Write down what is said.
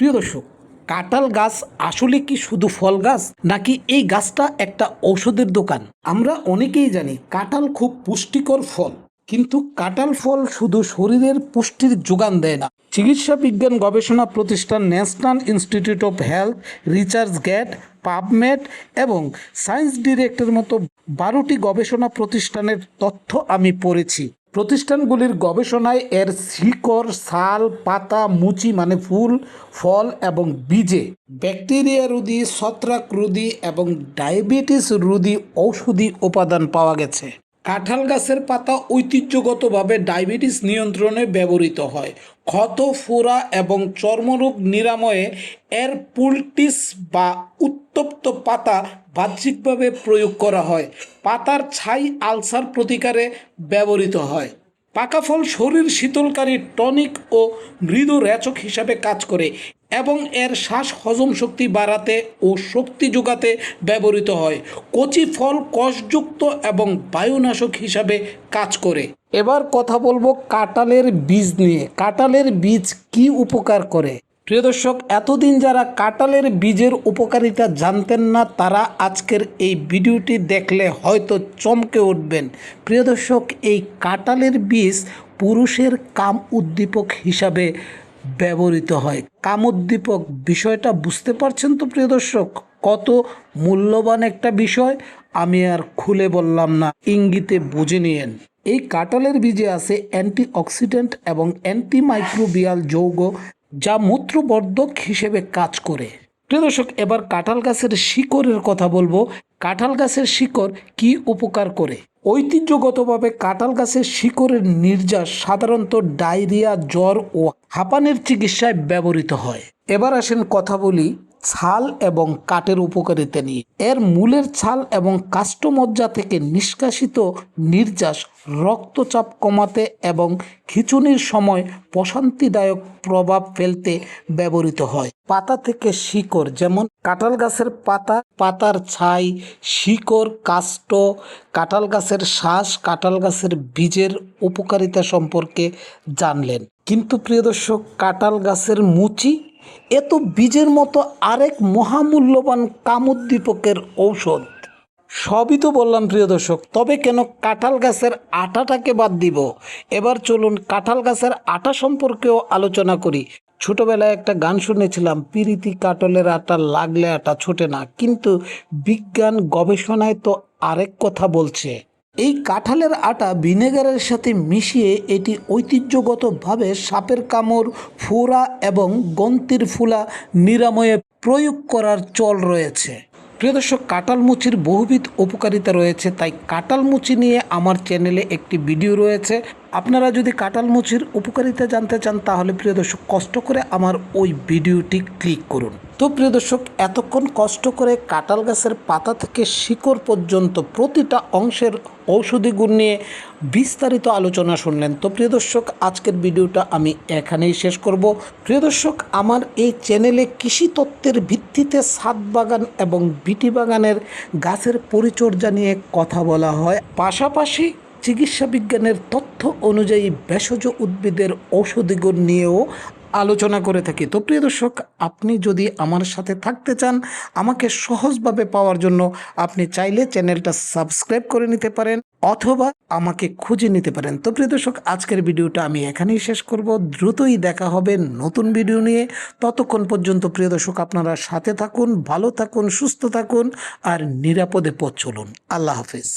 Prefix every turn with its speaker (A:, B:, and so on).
A: প্রিয় দর্শক, কাঁঠাল গাছ আসলে কি শুধু ফল গাছ, নাকি এই গাছটা একটা ঔষধের দোকান? আমরা অনেকেই জানি কাঁঠাল খুব পুষ্টিকর ফল, কিন্তু কাঁঠাল ফল শুধু শরীরের পুষ্টির যোগান দেয় না। চিকিৎসা বিজ্ঞান গবেষণা প্রতিষ্ঠান National Institute of Health, research gate, PubMed এবং সায়েন্স ডিরেক্টের মতো 12টি গবেষণা প্রতিষ্ঠানের তথ্য আমি পড়েছি। প্রতিষ্ঠানগুলির গবেষণায় এর শিকড়, ছাল, পাতা, মুচি মানে ফুল, ফল এবং বীজে ব্যাকটেরিয়া রোধী, ছত্রাক রোধী এবং ডায়াবেটিস রোধী ঔষধি উপাদান পাওয়া গেছে। কাঁঠাল গাছের পাতা ঐতিহ্যগতভাবে ডায়াবেটিস নিয়ন্ত্রণে ব্যবহৃত হয়। ক্ষত, ফোড়া এবং চর্মরোগ নিরাময়ে এর পুলটিস বা উত্তপ্ত পাতা বাহ্যিকভাবে প্রয়োগ করা হয়। পাতার ছাই আলসার প্রতিকারে ব্যবহৃত হয়। পাকা ফল শরীর শীতলকারী, টনিক ও মৃদু রেচক হিসাবে কাজ করে এবং এর শ্বাস হজম শক্তি বাড়াতে ও শক্তি যোগাতে ব্যবহৃত হয়। কচি ফল কষযুক্ত এবং বায়ুনাশক হিসাবে কাজ করে। এবার কথা বলবো কাঁঠালের বীজ নিয়ে। কাঁঠালের বীজ কি উপকার করে? প্রিয় দর্শক, এতদিন যারা কাঁঠালের বীজের উপকারিতা জানতেন না, তারা আজকের এই ভিডিওটি দেখলে হয়তো চমকে উঠবেন। প্রিয় দর্শক, এই কাঁঠালের বীজ পুরুষের কাম উদ্দীপক হিসাবে ব্যবহৃত হয়। কাম উদ্দীপক বিষয়টা বুঝতে পারছেন তো প্রিয় দর্শক? কত মূল্যবান একটা বিষয়, আমি আর খুলে বললাম না, ইঙ্গিতে বুঝে নিয়েন। এই কাঁঠালের বীজে আছে অ্যান্টিঅক্সিডেন্ট এবং অ্যান্টিমাইক্রোবিয়াল যৌগ, যা মূত্রবর্ধক হিসেবে কাজ করে। প্রিয় দর্শক, এবার কাঁঠাল গাছের শিকড়ের কথা বলবো। কাঁঠাল গাছের শিকড় কি উপকার করে? ঐতিহ্যগতভাবে কাঁঠাল গাছের শিকড়ের নির্যাস সাধারণত ডায়রিয়া, জ্বর ও হাঁপানির চিকিৎসায় ব্যবহৃত হয়। এবার আসেন কথা বলি ছাল এবং কাঠের উপকারিতা নিয়ে। এর মূলের ছাল এবং কাষ্ঠমজ্জা থেকে নিষ্কাশিত নির্যাস রক্তচাপ কমাতে এবং খিঁচুনির সময় প্রশান্তিদায়ক প্রভাব ফেলতে ব্যবহৃত হয়। পাতা থেকে শিকড়, যেমন কাঁঠাল গাছের পাতা, পাতার ছাই, শিকড়, কাষ্ঠ, কাঁঠাল গাছের শ্বাস, কাঁঠাল গাছের বীজের উপকারিতা সম্পর্কে জানলেন। কিন্তু প্রিয় দর্শক, কাঁঠাল গাছের মুচি এ তো বীজের মতো আরেক মহামূল্যবান কামোদ্দীপকের ঔষধ। সবই তো বললাম প্রিয় দর্শক, তবে কেন কাঁঠাল গাছের আটাটাকে বাদ দিব? এবার চলুন কাঁঠাল গাছের আটা সম্পর্কেও আলোচনা করি। ছোটবেলায় একটা গান শুনেছিলাম, পিরিতি কাঁঠালের আটা লাগলে আটা ছোটে না, কিন্তু বিজ্ঞান গবেষণায় তো আরেক কথা বলছে। এই কাঁঠালের আটা ভিনেগারের সাথে মিশিয়ে এটি ঐতিহ্যগতভাবে সাপের কামড়, ফোড়া এবং গন্তির ফুলা নিরাময়ে প্রয়োগ করার চল রয়েছে। প্রিয় দর্শক, কাঁঠাল মুচির বহুবিধ উপকারিতা রয়েছে, তাই কাঁঠাল মুচি নিয়ে আমার চ্যানেলে একটি ভিডিও রয়েছে। আপনারা যদি কাঁঠাল মুচির উপকারিতা জানতে চান, তাহলে প্রিয় দর্শক কষ্ট করে আমার ওই ভিডিওটি ক্লিক করুন। তো প্রিয় দর্শক, এতক্ষণ কষ্ট করে কাঁঠাল গাছের পাতা থেকে শিকড় পর্যন্ত প্রতিটা অংশের ঔষধি গুণ নিয়ে বিস্তারিত আলোচনা শুনলেন। তো প্রিয় দর্শক, আজকের ভিডিওটা আমি এখানেই শেষ করব। প্রিয় দর্শক, আমার এই চ্যানেলে কৃষি তত্ত্বের ভিত্তিতে ছাদ বাগান এবং বিটি বাগানের গাছের পরিচর্যা নিয়ে কথা বলা হয়, পাশাপাশি চিকিৎসা বিজ্ঞানের তথ্য অনুযায়ী ভেষজ উদ্ভিদের ঔষধি গুণ নিয়েও আলোচনা করে থাকি। তো প্রিয় দর্শক, আপনি যদি আমার সাথে থাকতে চান, আমাকে সহজভাবে পাওয়ার জন্য আপনি চাইলে চ্যানেলটা সাবস্ক্রাইব করে নিতে পারেন, অথবা আমাকে খুঁজে নিতে পারেন। তো প্রিয় দর্শক, আজকের ভিডিওটা আমি এখানেই শেষ করব। দ্রুতই দেখা হবে নতুন ভিডিও নিয়ে। ততক্ষণ পর্যন্ত প্রিয় দর্শক, আপনারা সাথে থাকুন, ভালো থাকুন, সুস্থ থাকুন আর নিরাপদে পথ চলুন। আল্লাহ হাফেজ।